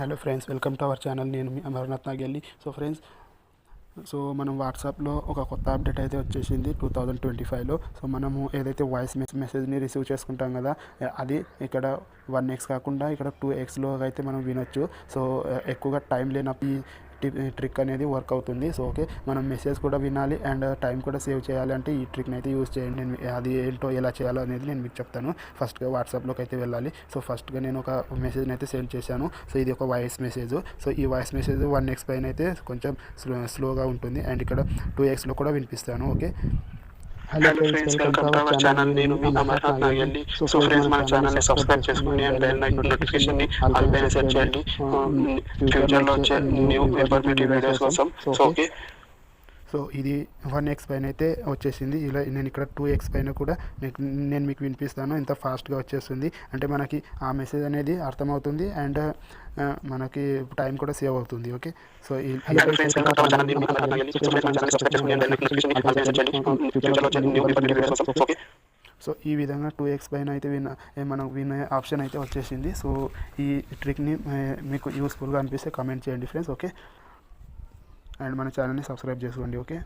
Hello friends, welcome to our channel. నేను మీ Amarnath Nagelli. So మనం వాట్సాప్లో ఒక కొత్త అప్డేట్ అయితే వచ్చేసింది 2025లో. సో మనము ఏదైతే వాయిస్ మెసేజ్ని రిసీవ్ చేసుకుంటాం కదా, అది ఇక్కడ 1x కాకుండా ఇక్కడ 2xలో అయితే మనం వినొచ్చు. సో ఎక్కువగా టైం లేనప్పుడు ఈ ట్రిక్ అనేది వర్క్ అవుతుంది. సో ఓకే, మనం మెసేజ్ కూడా వినాలి అండ్ టైం కూడా సేవ్ చేయాలి అంటే ఈ ట్రిక్ని అయితే యూజ్ చేయండి. నేను అది ఏంటో ఎలా చేయాలో అనేది నేను మీకు చెప్తాను. ఫస్ట్గా వాట్సాప్లోకి అయితే వెళ్ళాలి. సో ఫస్ట్గా నేను ఒక మెసేజ్ని అయితే సెండ్ చేశాను. సో ఇది ఒక వాయిస్ మెసేజ్. సో ఈ వాయిస్ మెసేజ్ 1x పైన అయితే కొంచెం స్లోగా ఉంటుంది అండ్ ఇక్కడ 2xలో కూడా వినిపిస్తాను. Okay. Hello friends, welcome to our channel. నేను మీ అమర్నాథ్ నాగెల్లి. సో ఫ్రెండ్స్, మన ఛానల్ని సబ్స్క్రైబ్ చేసుకోండి అండ్ బెల్ ఐకాన్ నోటిఫికేషన్ని ఆల్ పైన సెట్ చేయండి ఫ్యూచర్లో వచ్చే న్యూ ఇన్ఫర్మేటివ్ వీడియోస్ కోసం. సో ఓకే, సో ఇది 1x పైన అయితే వచ్చేసింది. ఇలా నేను ఇక్కడ 2x పైన కూడా నేను మీకు వినిపిస్తాను. ఇంత ఫాస్ట్గా వచ్చేస్తుంది అంటే మనకి ఆ మెసేజ్ అనేది అర్థమవుతుంది అండ్ మనకి టైం కూడా సేవ్ అవుతుంది. ఓకే. సో సో ఈ విధంగా 2x పైన అయితే మనం వినే ఆప్షన్ అయితే వచ్చేసింది. సో ఈ ట్రిక్ని మీకు యూస్ఫుల్గా అనిపిస్తే కామెంట్ చేయండి ఫ్రెండ్స్. ఓకే. అండ్ మన ఛానల్ని సబ్స్క్రైబ్ చేసుకోండి. ఓకే.